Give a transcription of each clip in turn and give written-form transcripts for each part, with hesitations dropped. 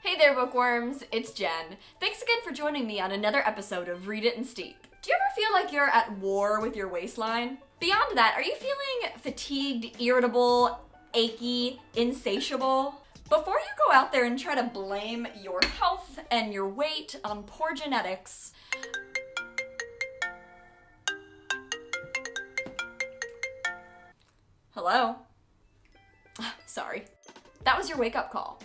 Hey there, bookworms, it's Jen. Thanks again for joining me on another episode of Read It and Steep. Do you ever feel like you're at war with your waistline? Beyond that, are you feeling fatigued, irritable, achy, insatiable? Before you go out there and try to blame your health and your weight on poor genetics, hello? Sorry. That was your wake-up call.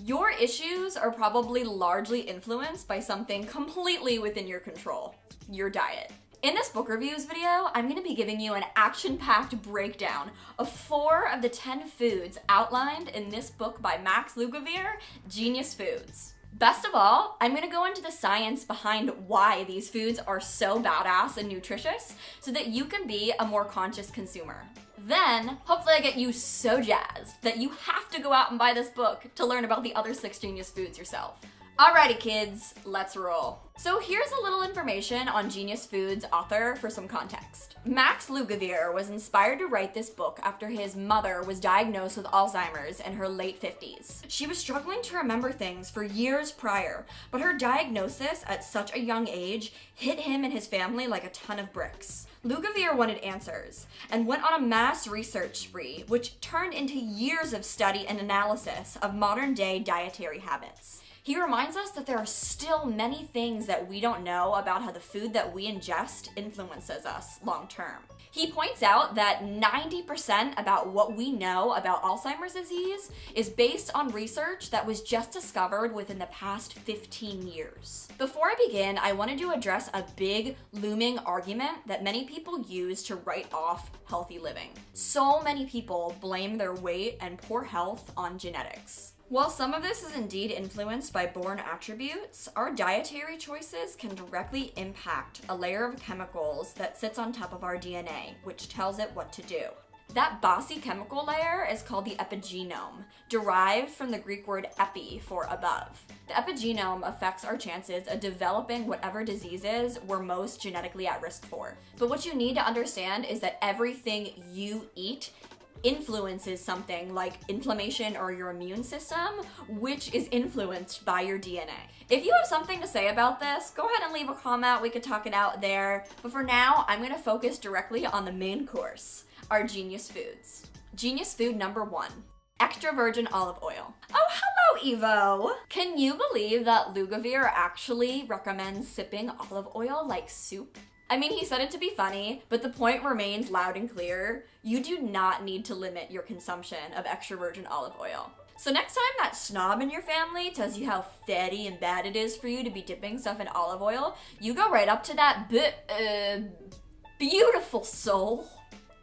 Your issues are probably largely influenced by something completely within your control, your diet. In this book reviews video, I'm going to be giving you an action-packed breakdown of 4 of the 10 foods outlined in this book by Max Lugavere, Genius Foods. Best of all, I'm going to go into the science behind why these foods are so badass and nutritious so that you can be a more conscious consumer. Then, hopefully I get you so jazzed that you have to go out and buy this book to learn about the other 6 genius foods yourself. Alrighty kids, let's roll. So here's a little information on Genius Foods' author for some context. Max Lugavere was inspired to write this book after his mother was diagnosed with Alzheimer's in her late 50s. She was struggling to remember things for years prior, but her diagnosis at such a young age hit him and his family like a ton of bricks. Lugavere wanted answers and went on a mass research spree, which turned into years of study and analysis of modern-day dietary habits. He reminds us that there are still many things that we don't know about how the food that we ingest influences us long-term. He points out that 90% about what we know about Alzheimer's disease is based on research that was just discovered within the past 15 years. Before I begin, I wanted to address a big looming argument that many people use to write off healthy living. So many people blame their weight and poor health on genetics. While some of this is indeed influenced by born attributes, our dietary choices can directly impact a layer of chemicals that sits on top of our DNA, which tells it what to do. That bossy chemical layer is called the epigenome, derived from the Greek word epi for above. The epigenome affects our chances of developing whatever diseases we're most genetically at risk for. But what you need to understand is that everything you eat influences something like inflammation or your immune system, which is influenced by your DNA. If you have something to say about this, go ahead and leave a comment. We could talk it out there. But for now, I'm going to focus directly on the main course, our genius foods. Genius food number 1. Extra virgin olive oil. Oh, hello, Evo! Can you believe that Lugavere actually recommends sipping olive oil like soup? I mean, he said it to be funny, but the point remains loud and clear. You do not need to limit your consumption of extra virgin olive oil. So next time that snob in your family tells you how fatty and bad it is for you to be dipping stuff in olive oil, you go right up to that beautiful soul,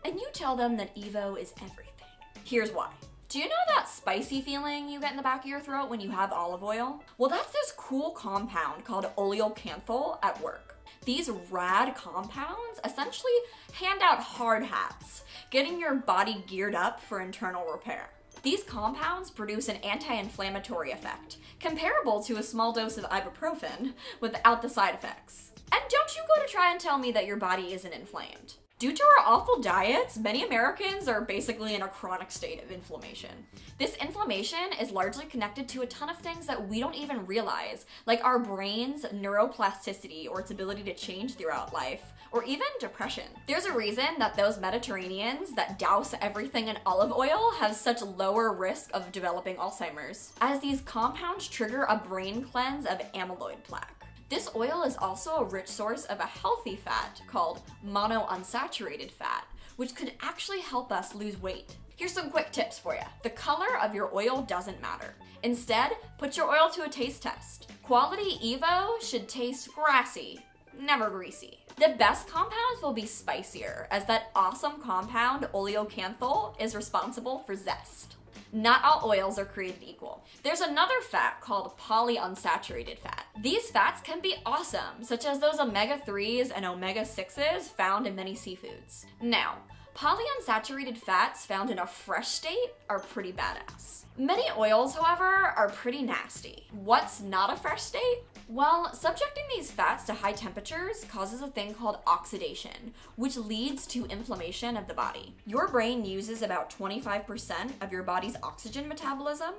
and you tell them that Evo is everything. Here's why. Do you know that spicy feeling you get in the back of your throat when you have olive oil? Well, that's this cool compound called oleocanthal at work. These rad compounds essentially hand out hard hats, getting your body geared up for internal repair. These compounds produce an anti-inflammatory effect, comparable to a small dose of ibuprofen without the side effects. And don't you go to try and tell me that your body isn't inflamed. Due to our awful diets, many Americans are basically in a chronic state of inflammation. This inflammation is largely connected to a ton of things that we don't even realize, like our brain's neuroplasticity or its ability to change throughout life, or even depression. There's a reason that those Mediterraneans that douse everything in olive oil have such lower risk of developing Alzheimer's, as these compounds trigger a brain cleanse of amyloid plaque. This oil is also a rich source of a healthy fat called monounsaturated fat, which could actually help us lose weight. Here's some quick tips for you. The color of your oil doesn't matter. Instead, put your oil to a taste test. Quality Evo should taste grassy, never greasy. The best compounds will be spicier, as that awesome compound oleocanthal is responsible for zest. Not all oils are created equal. There's another fat called polyunsaturated fat. These fats can be awesome, such as those omega-3s and omega-6s found in many seafoods. Now, Polyunsaturated fats found in a fresh state are pretty badass. Many oils, however, are pretty nasty. What's not a fresh state? Well, subjecting these fats to high temperatures causes a thing called oxidation, which leads to inflammation of the body. Your brain uses about 25% of your body's oxygen metabolism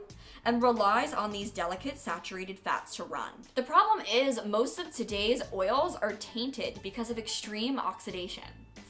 and relies on these delicate saturated fats to run. The problem is most of today's oils are tainted because of extreme oxidation.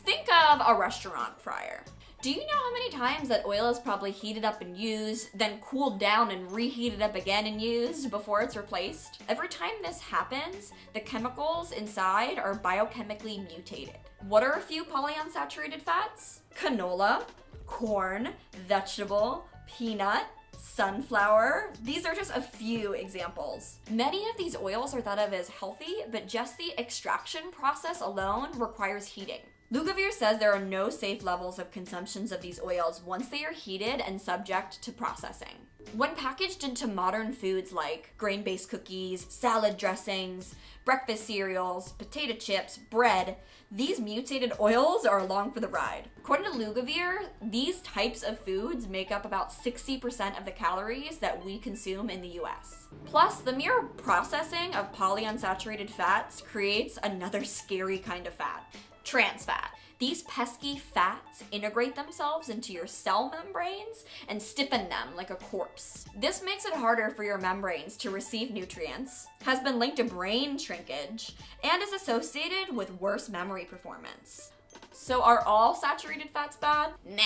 Think of a restaurant fryer. Do you know how many times that oil is probably heated up and used, then cooled down and reheated up again and used before it's replaced? Every time this happens, the chemicals inside are biochemically mutated. What are a few polyunsaturated fats? Canola, corn, vegetable, peanut, sunflower. These are just a few examples. Many of these oils are thought of as healthy, but just the extraction process alone requires heating. Lugavere says there are no safe levels of consumptions of these oils once they are heated and subject to processing. When packaged into modern foods like grain-based cookies, salad dressings, breakfast cereals, potato chips, bread, these mutated oils are along for the ride. According to Lugavere, these types of foods make up about 60% of the calories that we consume in the US. Plus, the mere processing of polyunsaturated fats creates another scary kind of fat. Trans fat. These pesky fats integrate themselves into your cell membranes and stiffen them like a corpse. This makes it harder for your membranes to receive nutrients, has been linked to brain shrinkage, and is associated with worse memory performance. So are all saturated fats bad? Nah.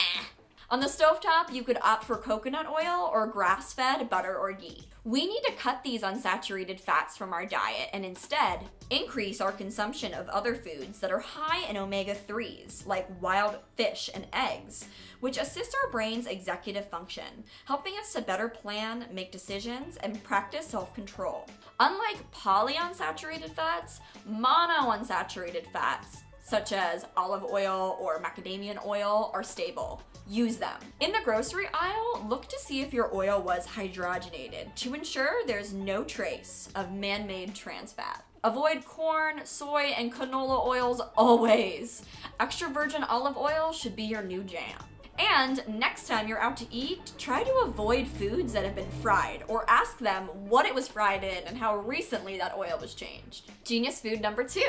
On the stovetop, you could opt for coconut oil or grass-fed butter or ghee. We need to cut these unsaturated fats from our diet and instead increase our consumption of other foods that are high in omega-3s, like wild fish and eggs, which assist our brain's executive function, helping us to better plan, make decisions, and practice self-control. Unlike polyunsaturated fats, monounsaturated fats, such as olive oil or macadamia oil, are stable. Use them. In the grocery aisle, look to see if your oil was hydrogenated to ensure there's no trace of man-made trans fat. Avoid corn, soy, and canola oils always. Extra virgin olive oil should be your new jam. And next time you're out to eat, try to avoid foods that have been fried, or ask them what it was fried in and how recently that oil was changed. Genius food number 2.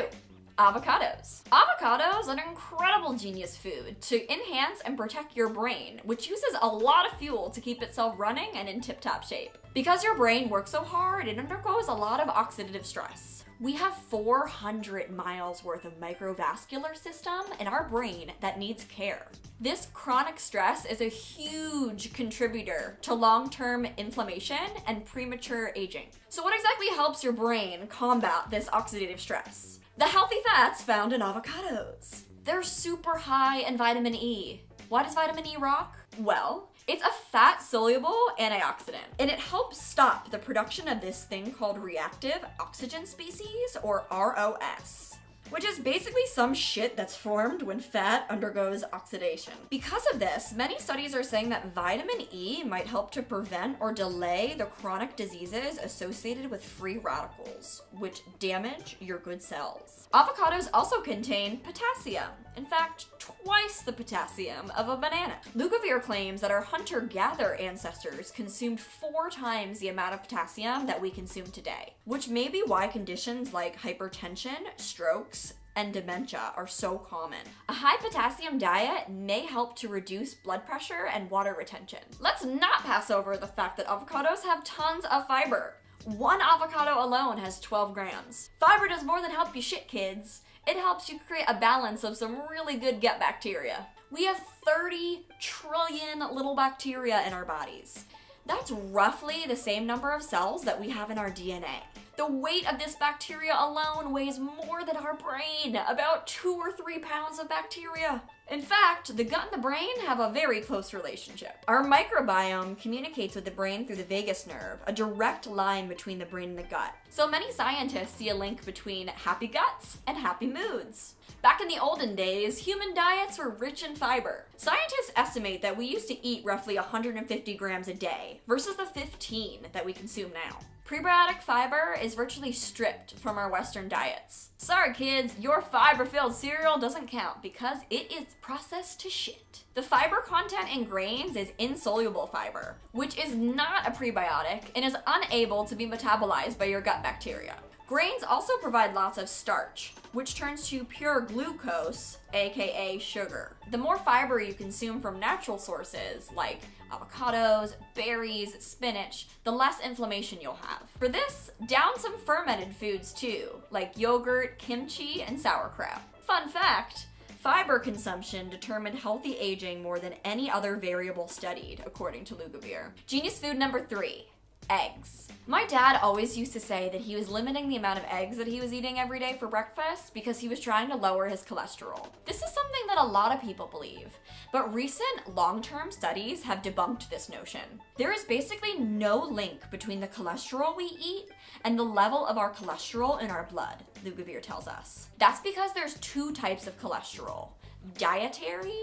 Avocados. Avocados are an incredible genius food to enhance and protect your brain, which uses a lot of fuel to keep itself running and in tip-top shape. Because your brain works so hard, it undergoes a lot of oxidative stress. We have 400 miles worth of microvascular system in our brain that needs care. This chronic stress is a huge contributor to long-term inflammation and premature aging. So what exactly helps your brain combat this oxidative stress? The healthy fats found in avocados. They're super high in vitamin E. Why does vitamin E rock? Well, it's a fat-soluble antioxidant, and it helps stop the production of this thing called reactive oxygen species, or ROS, which is basically some shit that's formed when fat undergoes oxidation. Because of this, many studies are saying that vitamin E might help to prevent or delay the chronic diseases associated with free radicals, which damage your good cells. Avocados also contain potassium. In fact, twice the potassium of a banana. Lugavere claims that our hunter-gatherer ancestors consumed 4 times the amount of potassium that we consume today, which may be why conditions like hypertension, strokes, and dementia are so common. A high potassium diet may help to reduce blood pressure and water retention. Let's not pass over the fact that avocados have tons of fiber. One avocado alone has 12 grams. Fiber does more than help you shit, kids. It helps you create a balance of some really good gut bacteria. We have 30 trillion little bacteria in our bodies. That's roughly the same number of cells that we have in our DNA. The weight of this bacteria alone weighs more than our brain, about 2 or 3 pounds of bacteria. In fact, the gut and the brain have a very close relationship. Our microbiome communicates with the brain through the vagus nerve, a direct line between the brain and the gut. So many scientists see a link between happy guts and happy moods. Back in the olden days, human diets were rich in fiber. Scientists estimate that we used to eat roughly 150 grams a day versus the 15 that we consume now. Prebiotic fiber is virtually stripped from our Western diets. Sorry kids, your fiber-filled cereal doesn't count because it is processed to shit. The fiber content in grains is insoluble fiber, which is not a prebiotic and is unable to be metabolized by your gut bacteria. Grains also provide lots of starch, which turns to pure glucose, aka sugar. The more fiber you consume from natural sources, like avocados, berries, spinach, the less inflammation you'll have. For this, down some fermented foods too, like yogurt, kimchi, and sauerkraut. Fun fact, fiber consumption determined healthy aging more than any other variable studied, according to Lugavere. Genius food number 3. Eggs. My dad always used to say that he was limiting the amount of eggs that he was eating every day for breakfast because he was trying to lower his cholesterol. This is something that a lot of people believe, but recent long-term studies have debunked this notion. There is basically no link between the cholesterol we eat and the level of our cholesterol in our blood, Lugavere tells us. That's because there's 2 types of cholesterol: dietary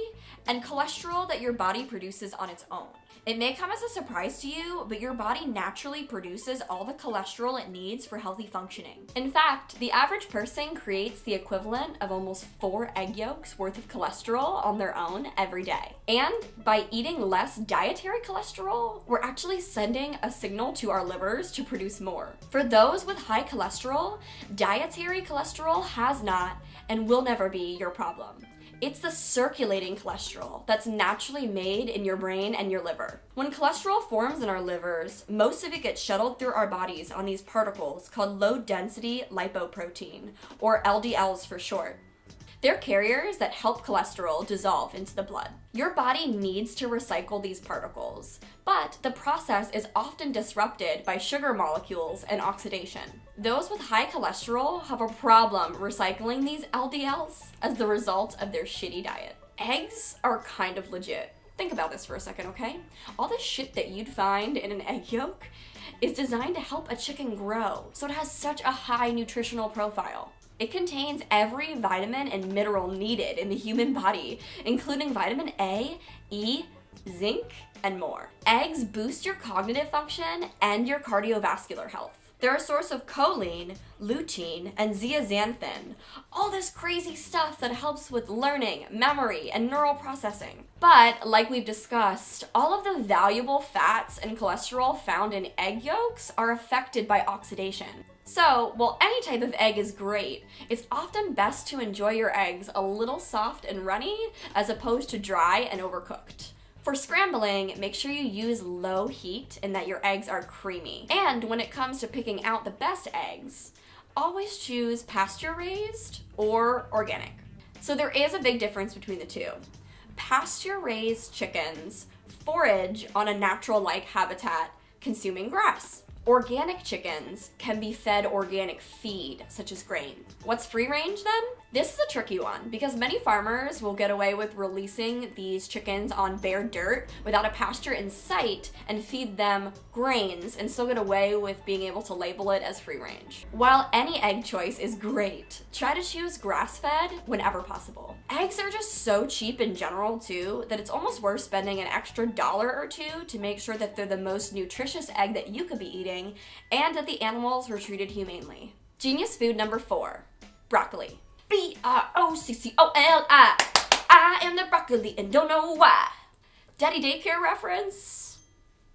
and cholesterol that your body produces on its own. It may come as a surprise to you, but your body naturally produces all the cholesterol it needs for healthy functioning. In fact, the average person creates the equivalent of almost 4 egg yolks worth of cholesterol on their own every day. And by eating less dietary cholesterol, we're actually sending a signal to our livers to produce more. For those with high cholesterol, dietary cholesterol has not and will never be your problem. It's the circulating cholesterol that's naturally made in your brain and your liver. When cholesterol forms in our livers, most of it gets shuttled through our bodies on these particles called low-density lipoprotein, or LDLs for short. They're carriers that help cholesterol dissolve into the blood. Your body needs to recycle these particles, but the process is often disrupted by sugar molecules and oxidation. Those with high cholesterol have a problem recycling these LDLs as the result of their shitty diet. Eggs are kind of legit. Think about this for a second, okay? All the shit that you'd find in an egg yolk is designed to help a chicken grow, so it has such a high nutritional profile. It contains every vitamin and mineral needed in the human body, including vitamin A, E, zinc, and more. Eggs boost your cognitive function and your cardiovascular health. They're a source of choline, lutein, and zeaxanthin, all this crazy stuff that helps with learning, memory, and neural processing. But, like we've discussed, all of the valuable fats and cholesterol found in egg yolks are affected by oxidation. So, while any type of egg is great, it's often best to enjoy your eggs a little soft and runny as opposed to dry and overcooked. For scrambling, make sure you use low heat and that your eggs are creamy. And when it comes to picking out the best eggs, always choose pasture-raised or organic. So there is a big difference between the two. Pasture-raised chickens forage on a natural-like habitat, consuming grass. Organic chickens can be fed organic feed, such as grain. What's free range then? This is a tricky one because many farmers will get away with releasing these chickens on bare dirt without a pasture in sight and feed them grains and still get away with being able to label it as free range. While any egg choice is great, try to choose grass-fed whenever possible. Eggs are just so cheap in general too that it's almost worth spending an extra $1 or $2 to make sure that they're the most nutritious egg that you could be eating and that the animals were treated humanely. Genius food number 4, broccoli. Broccoli. I am the broccoli and don't know why. Daddy daycare reference?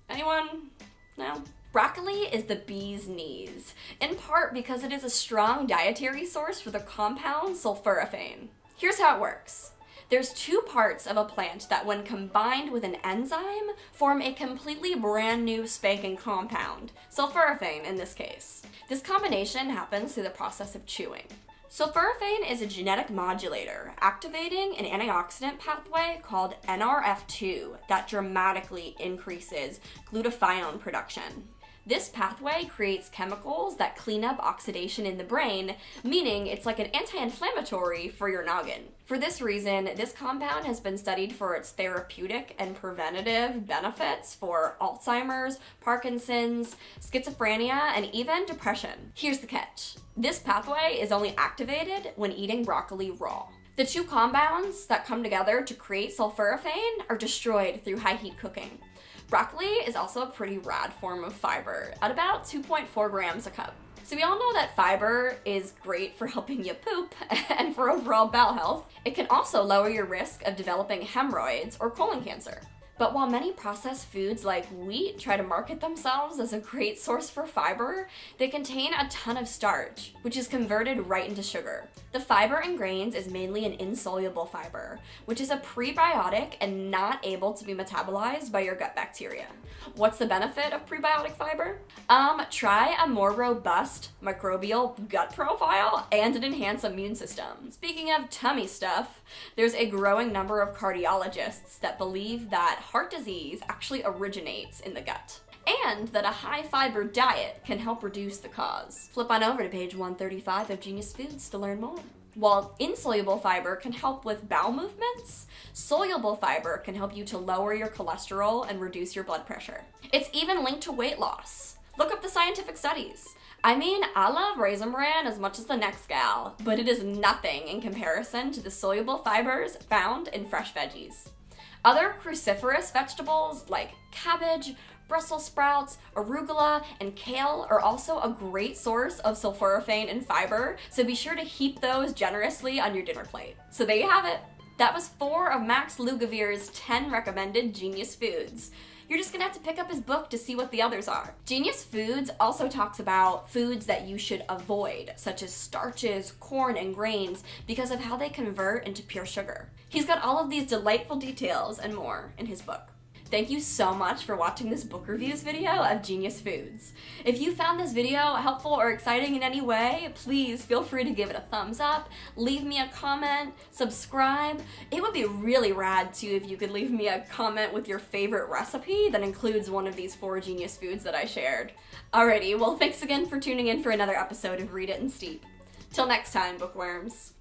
Anyone? No? Broccoli is the bee's knees, in part because it is a strong dietary source for the compound sulforaphane. Here's how it works. There's 2 parts of a plant that when combined with an enzyme form a completely brand new spanking compound, sulforaphane in this case. This combination happens through the process of chewing. Sulforaphane is a genetic modulator, activating an antioxidant pathway called NRF2 that dramatically increases glutathione production. This pathway creates chemicals that clean up oxidation in the brain, meaning it's like an anti-inflammatory for your noggin. For this reason, this compound has been studied for its therapeutic and preventative benefits for Alzheimer's, Parkinson's, schizophrenia, and even depression. Here's the catch. This pathway is only activated when eating broccoli raw. The two compounds that come together to create sulforaphane are destroyed through high heat cooking. Broccoli is also a pretty rad form of fiber, at about 2.4 grams a cup. So we all know that fiber is great for helping you poop and for overall bowel health. It can also lower your risk of developing hemorrhoids or colon cancer. But while many processed foods like wheat try to market themselves as a great source for fiber, they contain a ton of starch, which is converted right into sugar. The fiber in grains is mainly an insoluble fiber, which is a prebiotic and not able to be metabolized by your gut bacteria. What's the benefit of prebiotic fiber? Try a more robust microbial gut profile and an enhanced immune system. Speaking of tummy stuff, there's a growing number of cardiologists that believe that heart disease actually originates in the gut, and that a high fiber diet can help reduce the cause. Flip on over to page 135 of Genius Foods to learn more. While insoluble fiber can help with bowel movements, soluble fiber can help you to lower your cholesterol and reduce your blood pressure. It's even linked to weight loss. Look up the scientific studies. I mean, I love Raisin Bran as much as the next gal, but it is nothing in comparison to the soluble fibers found in fresh veggies. Other cruciferous vegetables like cabbage, Brussels sprouts, arugula, and kale are also a great source of sulforaphane and fiber, so be sure to heap those generously on your dinner plate. So there you have it. That was 4 of Max Lugavere's 10 recommended Genius Foods. You're just gonna have to pick up his book to see what the others are. Genius Foods also talks about foods that you should avoid, such as starches, corn, and grains, because of how they convert into pure sugar. He's got all of these delightful details and more in his book. Thank you so much for watching this book reviews video of Genius Foods. If you found this video helpful or exciting in any way, please feel free to give it a thumbs up, leave me a comment, subscribe. It would be really rad too if you could leave me a comment with your favorite recipe that includes one of these 4 Genius Foods that I shared. Alrighty, well thanks again for tuning in for another episode of Read It and Steep. Till next time, bookworms.